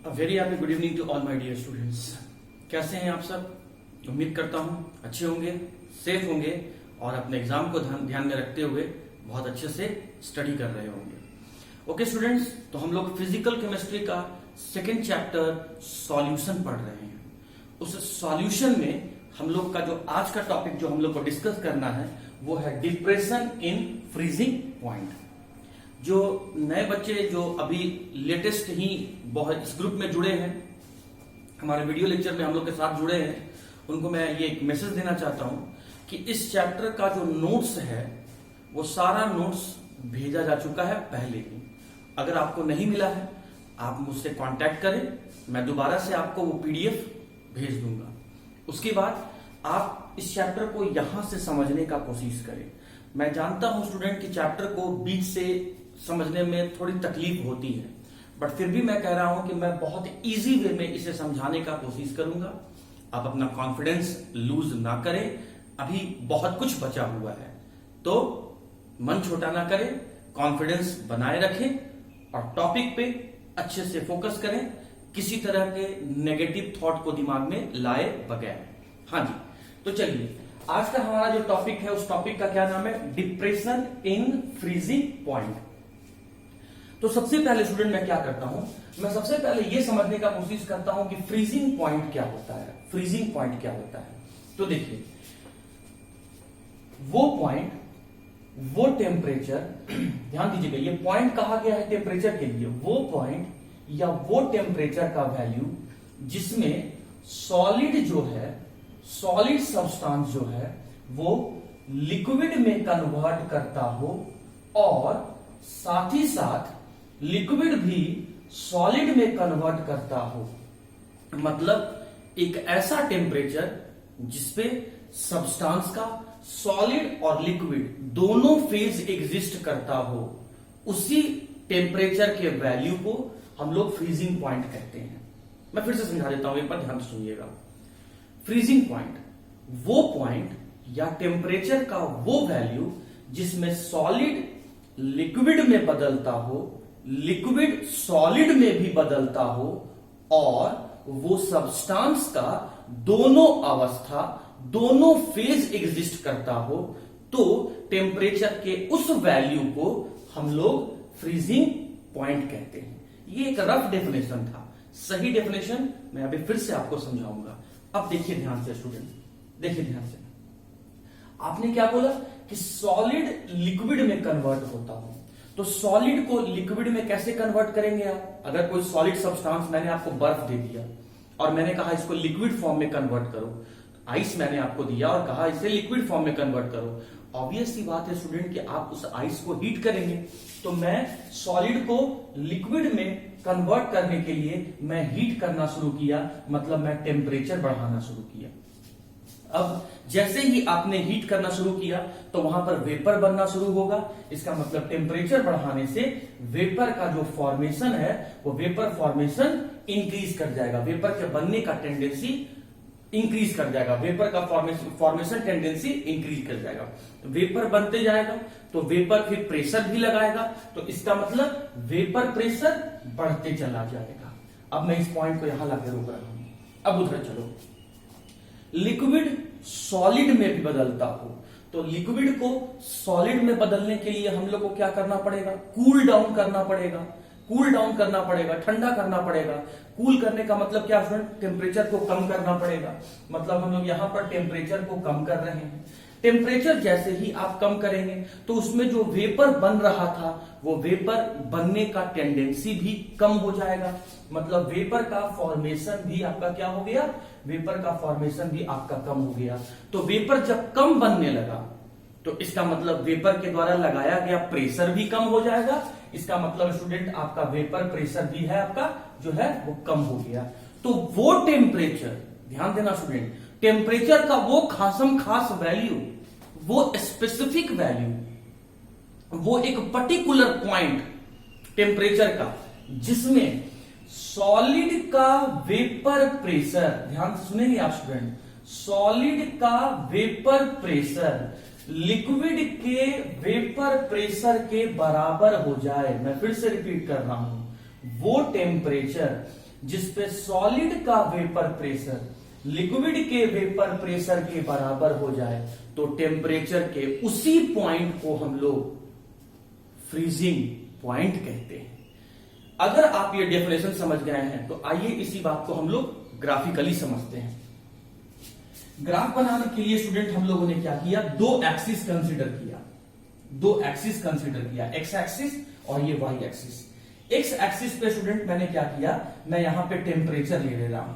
Very happy good evening to all my dear students. कैसे हैं आप सब? उम्मीद करता हूं अच्छे होंगे, सेफ होंगे और अपने एग्जाम को ध्यान में रखते हुए बहुत अच्छे से स्टडी कर रहे होंगे। ओके स्टूडेंट्स, तो हम लोग फिजिकल केमिस्ट्री का सेकेंड चैप्टर सॉल्यूशन पढ़ रहे हैं। उस सॉल्यूशन में हम लोग का जो आज का टॉपिक जो हम लोग को डिस्कस करना है वो है डिप्रेशन इन फ्रीजिंग पॉइंट। जो नए बच्चे जो अभी लेटेस्ट ही बहुत इस ग्रुप में जुड़े हैं, हमारे वीडियो लेक्चर में हम लोग के साथ जुड़े हैं, उनको मैं ये एक मैसेज देना चाहता हूं कि इस चैप्टर का जो नोट्स है वो सारा नोट्स भेजा जा चुका है पहले ही। अगर आपको नहीं मिला है आप मुझसे कांटेक्ट करें, मैं दोबारा से आपको वो पीडीएफ भेज दूंगा। उसके बाद आप इस चैप्टर को यहां से समझने का कोशिश करें। मैं जानता हूं स्टूडेंट कि चैप्टर को बीच से समझने में थोड़ी तकलीफ होती है, बट फिर भी मैं कह रहा हूं कि मैं बहुत इजी वे में इसे समझाने का कोशिश करूंगा। आप अपना कॉन्फिडेंस लूज ना करें, अभी बहुत कुछ बचा हुआ है, तो मन छोटा ना करें, कॉन्फिडेंस बनाए रखें और टॉपिक पे अच्छे से फोकस करें, किसी तरह के नेगेटिव थॉट को दिमाग में लाए बगैर। हाँ जी, तो चलिए आज का हमारा जो टॉपिक है उस टॉपिक का क्या नाम है? Depression in freezing point. तो सबसे पहले स्टूडेंट मैं क्या करता हूं, मैं सबसे पहले यह समझने का कोशिश करता हूं कि फ्रीजिंग पॉइंट क्या होता है। फ्रीजिंग पॉइंट क्या होता है? तो देखिए, वो पॉइंट, वो टेम्परेचर, ध्यान दीजिएगा, ये पॉइंट कहा गया है टेम्परेचर के लिए, वो पॉइंट या वो टेम्परेचर का वैल्यू जिसमें सॉलिड जो है, सॉलिड सब्सटेंस जो है वो लिक्विड में कन्वर्ट करता हो और साथ ही साथ लिक्विड भी सॉलिड में कन्वर्ट करता हो। मतलब एक ऐसा टेम्परेचर जिसपे सब्सटेंस का सॉलिड और लिक्विड दोनों फेज एग्जिस्ट करता हो, उसी टेम्परेचर के वैल्यू को हम लोग फ्रीजिंग पॉइंट कहते हैं। मैं फिर से समझा देता हूं, एक बार ध्यान से सुनिएगा। फ्रीजिंग पॉइंट वो पॉइंट या टेम्परेचर का वो वैल्यू जिसमें सॉलिड लिक्विड में बदलता हो, लिक्विड सॉलिड में भी बदलता हो और वो सब्सटेंस का दोनों अवस्था, दोनों फेज एग्जिस्ट करता हो, तो टेम्परेचर के उस वैल्यू को हम लोग फ्रीजिंग पॉइंट कहते हैं। ये एक रफ डेफिनेशन था, सही डेफिनेशन मैं अभी फिर से आपको समझाऊंगा। अब देखिए ध्यान से स्टूडेंट, देखिए ध्यान से। आपने क्या बोला कि सॉलिड लिक्विड में कन्वर्ट होता हो, तो सॉलिड को लिक्विड में कैसे कन्वर्ट करेंगे आप? अगर कोई सॉलिड सब्सटेंस, मैंने आपको बर्फ दे दिया और मैंने कहा इसको लिक्विड फॉर्म में कन्वर्ट करो, आइस मैंने आपको दिया और कहा इसे लिक्विड फॉर्म में कन्वर्ट करो, ऑब्वियस सी बात है स्टूडेंट कि आप उस आइस को हीट करेंगे। तो मैं सॉलिड को लिक्विड में कन्वर्ट करने के लिए मैं हीट करना शुरू किया, मतलब मैं टेम्परेचर बढ़ाना शुरू किया। अब जैसे ही आपने हीट करना शुरू किया तो वहां पर वेपर बनना शुरू होगा। इसका मतलब टेम्परेचर बढ़ाने से वेपर का जो फॉर्मेशन है वो वेपर फॉर्मेशन इंक्रीज कर जाएगा, वेपर के बनने का टेंडेंसी इंक्रीज कर जाएगा, वेपर का फॉर्मेशन टेंडेंसी इंक्रीज कर जाएगा। वेपर बनते जाएगा तो वेपर फिर प्रेशर भी लगाएगा, तो इसका मतलब वेपर प्रेशर बढ़ते चला जाएगा। अब मैं इस पॉइंट को यहां लाके रोक रहा हूं, अब उधर चलो। लिक्विड सॉलिड में भी बदलता हो, तो लिक्विड को सॉलिड में बदलने के लिए हम लोग को क्या करना पड़ेगा? कूल डाउन करना पड़ेगा, कूल डाउन करना पड़ेगा, ठंडा करना पड़ेगा। कूल करने का मतलब क्या स्टूडेंट? टेम्परेचर को कम करना पड़ेगा। मतलब हम लोग यहां पर टेम्परेचर को कम कर रहे हैं। टेम्परेचर जैसे ही आप कम करेंगे तो उसमें जो वेपर बन रहा था वो वेपर बनने का टेंडेंसी भी कम हो जाएगा। मतलब वेपर का फॉर्मेशन भी आपका क्या हो गया? वेपर का फॉर्मेशन भी आपका कम हो गया। तो वेपर जब कम बनने लगा तो इसका मतलब वेपर के द्वारा लगाया गया प्रेशर भी कम हो जाएगा। इसका मतलब स्टूडेंट आपका वेपर प्रेशर भी है आपका जो है वो कम हो गया। तो वो टेम्परेचर, ध्यान देना स्टूडेंट, टेम्परेचर का वो खासम खास वैल्यू, वो स्पेसिफिक वैल्यू, वो एक पर्टिकुलर पॉइंट टेम्परेचर का जिसमें सॉलिड का वेपर प्रेशर, ध्यान से सुनेंगे आप स्टूडेंट, सॉलिड का वेपर प्रेशर लिक्विड के वेपर प्रेशर के बराबर हो जाए। मैं फिर से रिपीट कर रहा हूं, वो टेम्परेचर जिसपे सॉलिड का वेपर प्रेशर लिक्विड के वेपर प्रेशर के बराबर हो जाए तो टेम्परेचर के उसी पॉइंट को हम लोग फ्रीजिंग पॉइंट कहते हैं। अगर आप ये डेफिनेशन समझ गए हैं तो आइए इसी बात को हम लोग ग्राफिकली समझते हैं। ग्राफ बनाने के लिए स्टूडेंट हम लोगों ने क्या किया, दो एक्सिस कंसीडर किया, एक्स एक्सिस और ये वाई एक्सिस। एक्स एक्सिस पे स्टूडेंट मैंने क्या किया, मैं यहां पे टेम्परेचर ले रहा हूं,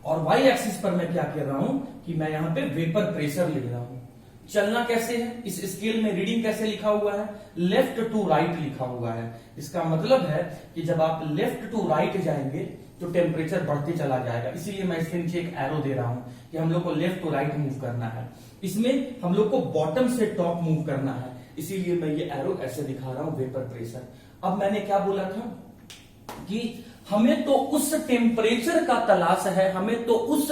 और वाई एक्सिस पर मैं क्या कर रहा हूं कि मैं यहां पे वेपर प्रेशर ले रहा हूं। चलना कैसे है, इस स्केल में रीडिंग कैसे लिखा हुआ है, लेफ्ट टू राइट लिखा हुआ है। इसका मतलब है कि जब आप लेफ्ट टू राइट जाएंगे तो टेम्परेचर बढ़ते चला जाएगा। इसीलिए मैं इसके नीचे एक एरो दे रहा हूं कि हम लोग को लेफ्ट टू राइट मूव करना है। इसमें हम लोग को बॉटम से टॉप मूव करना है, इसीलिए मैं ये एरो ऐसे दिखा रहा हूं, वेपर प्रेशर। अब मैंने क्या बोला था कि हमें तो उस टेम्परेचर का तलाश है, हमें तो उस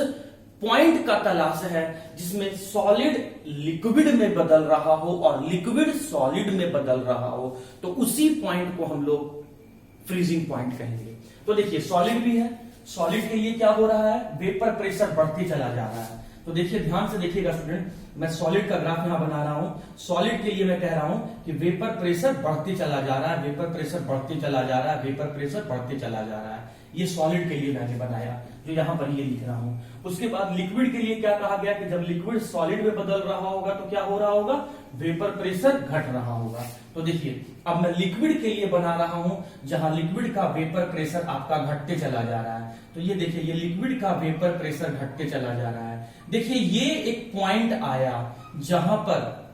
पॉइंट का तलाश है जिसमें सॉलिड लिक्विड में बदल रहा हो और लिक्विड सॉलिड में बदल रहा हो, तो उसी पॉइंट को हम लोग फ्रीजिंग पॉइंट कहेंगे। तो देखिए सॉलिड भी है, सॉलिड के लिए क्या हो रहा है, वेपर प्रेशर बढ़ते चला जा रहा है। तो देखिए ध्यान से देखिएगा स्टूडेंट, मैं सॉलिड का ग्राफ यहां बना रहा हूं। सॉलिड के लिए मैं कह रहा हूं कि वेपर प्रेशर बढ़ते चला जा रहा है, वेपर प्रेशर बढ़ते चला जा रहा है, वेपर प्रेशर बढ़ते चला जा रहा है। ये सॉलिड के लिए मैंने बनाया, जो यहां पर ये लिख रहा हूं। उसके बाद लिक्विड के लिए क्या कहा गया कि जब लिक्विड सॉलिड में बदल रहा होगा तो क्या हो रहा होगा, वेपर प्रेशर घट रहा होगा। तो देखिए अब मैं लिक्विड के लिए बना रहा हूं जहां लिक्विड का वेपर प्रेशर आपका घटते चला जा रहा है। तो ये देखिए ये लिक्विड का वेपर प्रेशर घटते चला जा रहा है। देखिए ये एक पॉइंट आया जहां पर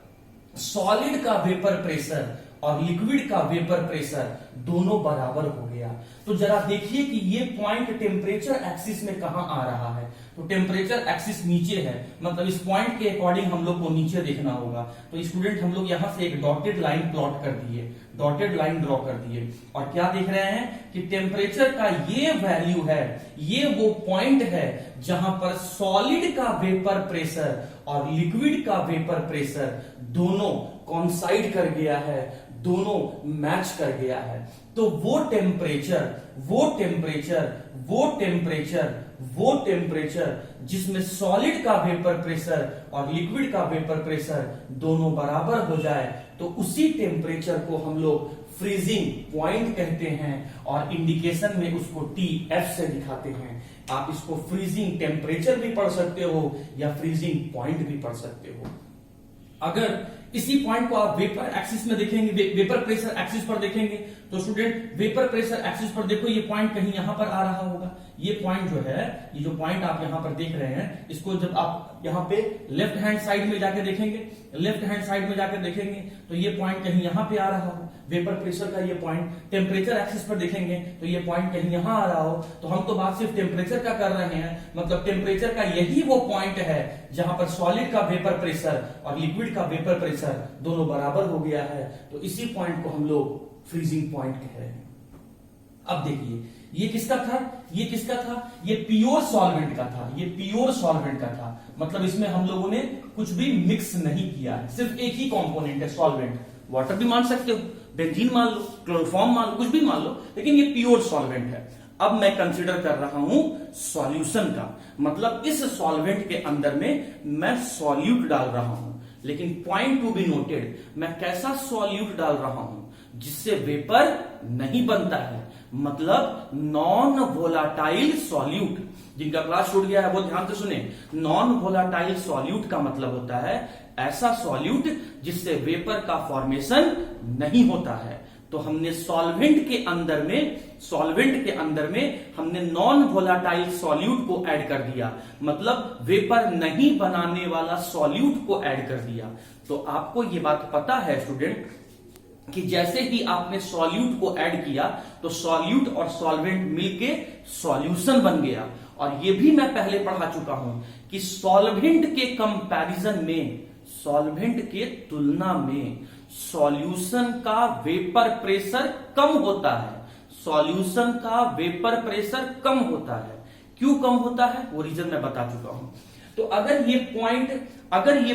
सॉलिड का वेपर प्रेशर और लिक्विड का वेपर प्रेशर दोनों बराबर हो गया। तो जरा देखिए कि ये पॉइंट टेम्परेचर एक्सिस में कहां आ रहा है। तो टेम्परेचर एक्सिस नीचे है, मतलब इस पॉइंट के अकॉर्डिंग हम लोग को नीचे देखना होगा। तो स्टूडेंट हम लोग यहां से एक डॉटेड लाइन प्लॉट कर दिए, डॉटेड लाइन ड्रॉ कर दिए, और क्या देख रहे हैं कि टेम्परेचर का ये वैल्यू है, ये वो पॉइंट है जहां पर सॉलिड का वेपर प्रेशर और लिक्विड का वेपर प्रेशर दोनों कॉन्साइड कर गया है, दोनों मैच कर गया है। तो वो टेम्परेचर जिसमें सॉलिड का वेपर प्रेशर और लिक्विड का वेपर प्रेशर दोनों बराबर हो जाए तो उसी टेम्परेचर को हम लोग फ्रीजिंग पॉइंट कहते हैं, और इंडिकेशन में उसको TF से दिखाते हैं। आप इसको फ्रीजिंग टेम्परेचर भी पढ़ सकते हो या फ्रीजिंग पॉइंट भी पढ़ सकते हो। अगर इसी पॉइंट को आप वेपर एक्सिस में देखेंगे, वेपर प्रेशर एक्सिस पर देखेंगे, तो स्टूडेंट वेपर प्रेशर एक्सिस पर देखो ये पॉइंट कहीं यहां पर आ रहा होगा। ये पॉइंट जो है, ये जो पॉइंट आप यहां पर देख रहे हैं, इसको जब आप यहां पे लेफ्ट हैंड साइड में जाके देखेंगे, तो ये पॉइंट कहीं यहां पे आ रहा हो। वेपर प्रेशर का ये पॉइंट टेम्परेचर एक्सिस पर देखेंगे तो ये पॉइंट कहीं यहां आ रहा हो। तो हम तो बात सिर्फ टेम्परेचर का कर रहे हैं, मतलब टेम्परेचर का यही वो पॉइंट है जहां पर सॉलिड का वेपर प्रेशर और लिक्विड का वेपर प्रेशर दोनों बराबर हो गया है। तो इसी पॉइंट को हम लोग फ्रीजिंग पॉइंट कह रहे हैं। अब देखिए ये किसका था, ये प्योर सॉल्वेंट का था, मतलब इसमें हम लोगों ने कुछ भी मिक्स नहीं किया है, सिर्फ एक ही कंपोनेंट है सॉल्वेंट। वाटर भी मान सकते हो, बेंजीन मान लो, क्लोरोफॉर्म मान लो, कुछ भी मान लो, लेकिन ये प्योर सॉल्वेंट है। अब मैं कंसीडर कर रहा हूं सॉल्यूशन का, मतलब इस सॉल्वेंट के अंदर में मैं सॉल्यूट डाल रहा हूं। लेकिन पॉइंट टू बी नोटेड, मैं कैसा सॉल्यूट डाल रहा हूं जिससे वेपर नहीं बनता है, मतलब नॉन वोलाटाइल सॉल्यूट। जिनका क्लास छूट गया है वो ध्यान से सुने। नॉन वोलाटाइल सॉल्यूट का मतलब होता है ऐसा सॉल्यूट जिससे वेपर का फॉर्मेशन नहीं होता है। तो हमने सॉल्वेंट के अंदर में हमने नॉन वोलाटाइल सॉल्यूट को ऐड कर दिया, मतलब वेपर नहीं बनाने वाला सॉल्यूट को ऐड कर दिया। तो आपको ये बात पता है स्टूडेंट कि जैसे ही आपने सॉल्यूट को ऐड किया तो सॉल्यूट और सॉल्वेंट मिलके सॉल्यूशन बन गया। और ये भी मैं पहले पढ़ा चुका हूं कि सॉल्वेंट के कंपैरिजन में, सॉल्वेंट के तुलना में सॉल्यूशन का वेपर प्रेशर कम होता है। सॉल्यूशन का वेपर प्रेशर कम होता है। क्यों कम होता है वो रीजन मैं बता चुका हूं। तो अगर ये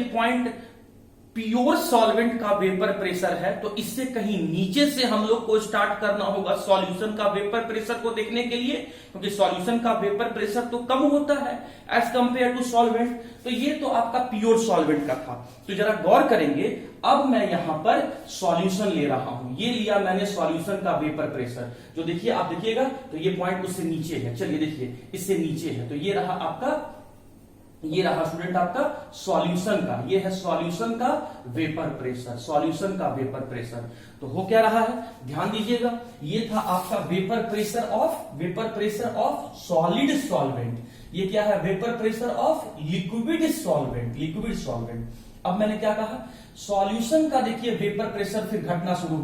पॉइंट प्योर सॉल्वेंट का वेपर प्रेशर है, तो इससे कहीं नीचे से हम लोग को स्टार्ट करना होगा सॉल्यूशन का वेपर प्रेशर को देखने के लिए, क्योंकि सॉल्यूशन का वेपर प्रेशर तो कम होता है एज कंपेयर टू सॉल्वेंट। तो ये तो आपका प्योर सॉल्वेंट का था। तो जरा गौर करेंगे, अब मैं यहां पर सॉल्यूशन ले रहा हूं, ये लिया मैंने सॉल्यूशन का वेपर प्रेशर, जो देखिए आप देखिएगा तो ये पॉइंट उससे नीचे है, चलिए देखिए इससे नीचे है, तो ये रहा आपका, ये रहा स्टूडेंट आपका सॉल्यूशन का, ये है सॉल्यूशन का वेपर प्रेशर, सॉल्यूशन का वेपर प्रेशर। तो हो क्या रहा है, ध्यान दीजिएगा, ये था आपका vapour pressure of solid solvent. ये क्या है, vapour pressure of liquid solvent. अब मैंने क्या कहा, सॉल्यूशन का देखिए वेपर प्रेशर फिर घटना शुरू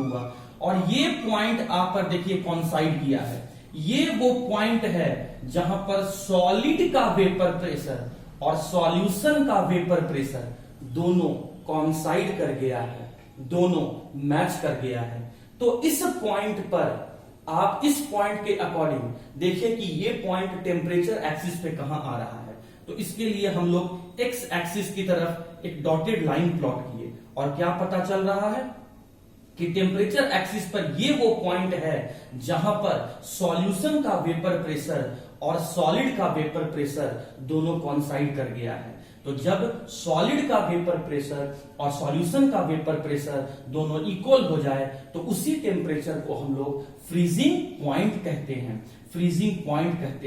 हुआ, और ये पॉइंट आप पर देखिए कॉन्साइड किया है। ये वो पॉइंट है जहां पर सॉलिड का वेपर प्रेशर और सॉल्यूशन का वेपर प्रेशर दोनों कॉन्साइड कर गया है, दोनों मैच कर गया है। तो इस पॉइंट पर आप इस पॉइंट के अकॉर्डिंग देखिए कि ये पॉइंट टेम्परेचर एक्सिस पे कहां आ रहा है। तो इसके लिए हम लोग एक्स एक्सिस की तरफ एक डॉटेड लाइन प्लॉट किए, और क्या पता चल रहा है कि टेम्परेचर एक्सिस पर ये वो पॉइंट है जहां पर सॉल्यूशन का वेपर प्रेशर और सॉलिड का वेपर प्रेशर दोनों कॉन्साइड कर गया है। तो जब सॉलिड का वेपर प्रेशर और सॉल्यूशन का वेपर प्रेशर दोनों इक्वल हो जाए तो उसी टेम्परेचर को हम लोग फ्रीजिंग पॉइंट कहते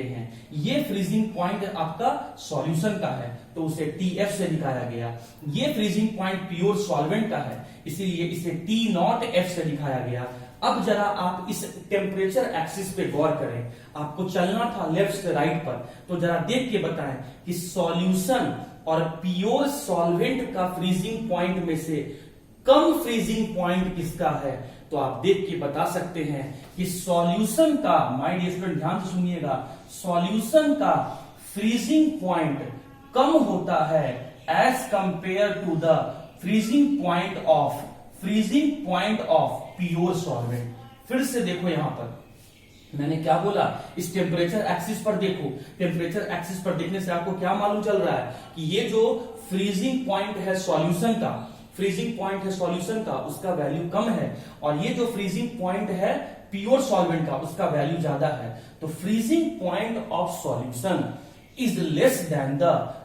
हैं, ये फ्रीजिंग पॉइंट आपका सॉल्यूशन का है तो उसे TF से दिखाया गया। ये फ्रीजिंग पॉइंट प्योर सॉल्वेंट का है, इसीलिए इसे T0F से दिखाया गया। अब जरा आप इस टेम्परेचर एक्सिस पे गौर करें, आपको चलना था लेफ्ट से राइट पर, तो जरा देख के बताएं कि सॉल्यूशन और प्योर सॉल्वेंट का फ्रीजिंग पॉइंट में से कम फ्रीजिंग पॉइंट किसका है। तो आप देख के बता सकते हैं कि सॉल्यूशन का, माय डियर स्टूडेंट ध्यान से सुनिएगा, सॉल्यूशन का फ्रीजिंग पॉइंट कम होता है as compare to the freezing point of pure solvent. फिर से देखो यहां पर मैंने क्या बोला, इस टेम्परेचर एक्सिस पर देखो, टेम्परेचर एक्सिस पर देखने से आपको क्या मालूम चल रहा है कि ये जो फ्रीजिंग पॉइंट है सॉल्यूशन का उसका वैल्यू कम है, और ये जो फ्रीजिंग पॉइंट है प्योर सॉल्वेंट का उसका वैल्यू ज्यादा है। तो freezing point of solution is less than the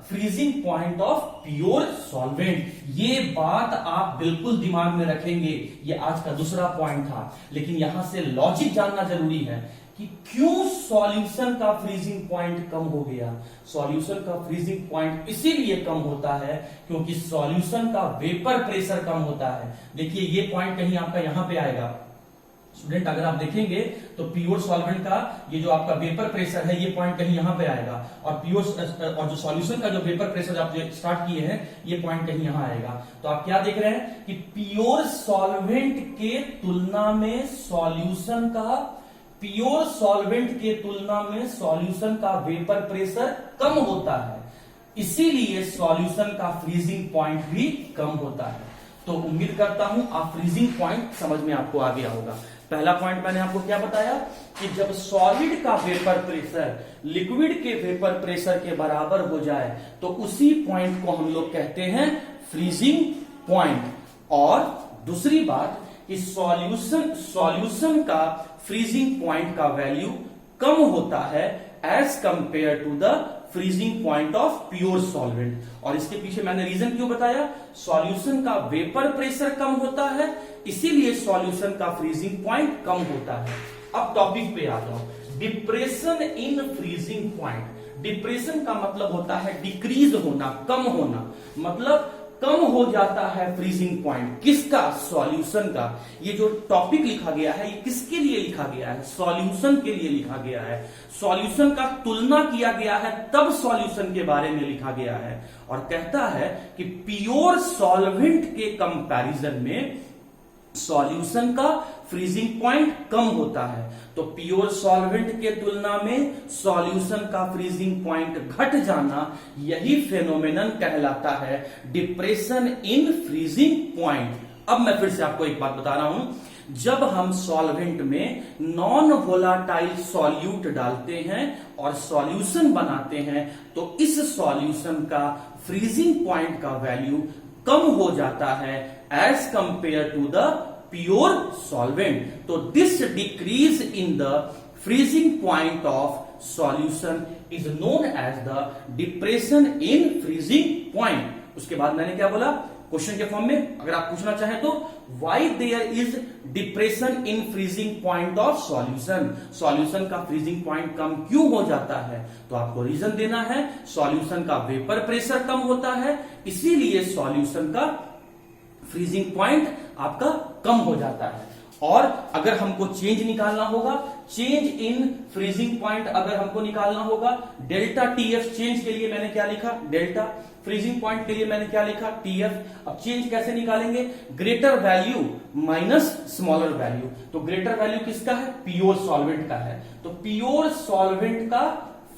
freezing point of pure solvent. ये बात आप बिल्कुल दिमाग में रखेंगे, ये आज का दूसरा पॉइंट था, लेकिन यहां से लॉजिक जानना जरूरी है कि क्यों सॉल्यूशन का फ्रीजिंग पॉइंट कम हो गया। सॉल्यूशन का फ्रीजिंग पॉइंट इसीलिए कम होता है क्योंकि सॉल्यूशन का वेपर प्रेशर कम होता है। देखिए ये पॉइंट कहीं आपका यहां पे आएगा स्टूडेंट, अगर आप देखेंगे तो प्योर सॉल्वेंट का ये जो आपका वेपर प्रेशर है ये पॉइंट कहीं यहां पे आएगा, और जो सॉल्यूशन का जो वेपर प्रेशर आप जो स्टार्ट किए हैं ये पॉइंट कहीं यहां आएगा। तो आप क्या देख रहे हैं कि प्योर सॉल्वेंट के तुलना में सॉल्यूशन का वेपर प्रेशर कम होता है, इसीलिए सॉल्यूशन का फ्रीजिंग पॉइंट भी कम होता है। तो उम्मीद करता हूं आप फ्रीजिंग पॉइंट समझ में आपको आ गया होगा। पहला पॉइंट मैंने आपको क्या बताया कि जब सॉलिड का वेपर प्रेशर लिक्विड के वेपर प्रेशर के बराबर हो जाए तो उसी पॉइंट को हम लोग कहते हैं फ्रीजिंग पॉइंट। और दूसरी बात कि सॉल्यूशन का फ्रीजिंग पॉइंट का वैल्यू कम होता है as compare to the freezing point of pure solvent. और इसके पीछे मैंने रीजन क्यों बताया, सॉल्यूशन का वेपर प्रेशर कम होता है इसीलिए सॉल्यूशन का फ्रीजिंग पॉइंट कम होता है। अब टॉपिक पे आ जाओ, depression in freezing point. Depression का मतलब होता है डिक्रीज होना, कम होना, मतलब कम हो जाता है फ्रीजिंग पॉइंट किसका, सॉल्यूशन का। ये जो टॉपिक लिखा गया है ये किसके लिए लिखा गया है, सॉल्यूशन के लिए लिखा गया है। सॉल्यूशन का तुलना किया गया है तब सॉल्यूशन के बारे में लिखा गया है, और कहता है कि प्योर सॉल्वेंट के कंपैरिजन में सॉल्यूशन का फ्रीजिंग पॉइंट कम होता है। तो प्योर सॉल्वेंट के तुलना में सॉल्यूशन का फ्रीजिंग पॉइंट घट जाना, यही फेनोमेनन कहलाता है डिप्रेशन इन फ्रीजिंग पॉइंट। अब मैं फिर से आपको एक बात बता रहा हूं, जब हम सॉल्वेंट में नॉन वोलाटाइल सॉल्यूट डालते हैं और सॉल्यूशन बनाते हैं तो इस सॉल्यूशन का फ्रीजिंग पॉइंट का वैल्यू कम हो जाता है as compare to the pure solvent. तो this decrease in the freezing point of solution is known as the depression in freezing point. उसके बाद मैंने क्या बोला, क्वेश्चन के फॉर्म में अगर आप पूछना चाहें तो why there is depression in freezing point of solution, solution का फ्रीजिंग पॉइंट कम क्यों हो जाता है, तो आपको रीजन देना है। सॉल्यूशन का वेपर प्रेशर कम होता है, इसीलिए सॉल्यूशन का फ्रीजिंग पॉइंट आपका कम हो जाता है। और अगर हमको चेंज निकालना होगा, चेंज इन फ्रीजिंग पॉइंट अगर हमको निकालना होगा, डेल्टा टीएफ, चेंज के लिए मैंने क्या लिखा, डेल्टा, फ्रीजिंग पॉइंट के लिए मैंने क्या लिखा, टीएफ। अब चेंज कैसे निकालेंगे, greater value minus smaller value. तो ग्रेटर वैल्यू किसका है, प्योर सॉल्वेंट का है, तो प्योर सॉल्वेंट का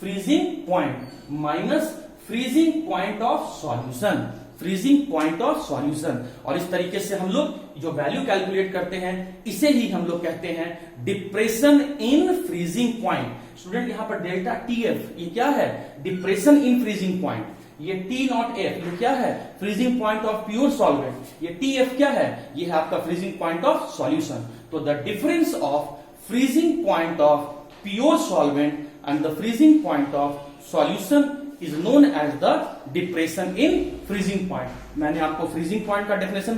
freezing point minus freezing point of solution, freezing point of solution. और इस तरीके से हम लोग जो वैल्यू कैलकुलेट करते हैं इसे ही हम लोग कहते हैं depression in freezing point. Student यहां पर डेल्टा टीएफ ये क्या है, डिप्रेशन इन फ्रीजिंग पॉइंट। ये टी नॉट एफ ये क्या है, freezing point of pure solvent. ये टी एफ क्या है, ये है आपका फ्रीजिंग पॉइंट ऑफ सॉल्यूशन। तो the difference of freezing point of pure solvent and the freezing point of solution is known as the depression in freezing point. मैंने आपको freezing point का डेफिनेशन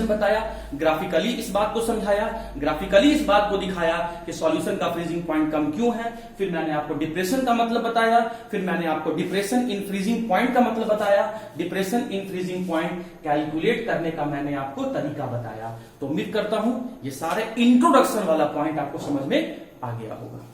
बताया, ग्राफिकली इस बात को समझाया, ग्राफिकली इस बात को दिखाया कि सॉल्यूशन का फ्रीजिंग पॉइंट कम क्यों है। फिर मैंने आपको डिप्रेशन का मतलब बताया, फिर मैंने आपको डिप्रेशन इन फ्रीजिंग पॉइंट का मतलब बताया, depression in freezing point calculate करने का मैंने आपको तरीका बताया। तो उम्मीद करता हूं ये सारे इंट्रोडक्शन वाला पॉइंट आपको समझ में आ गया होगा।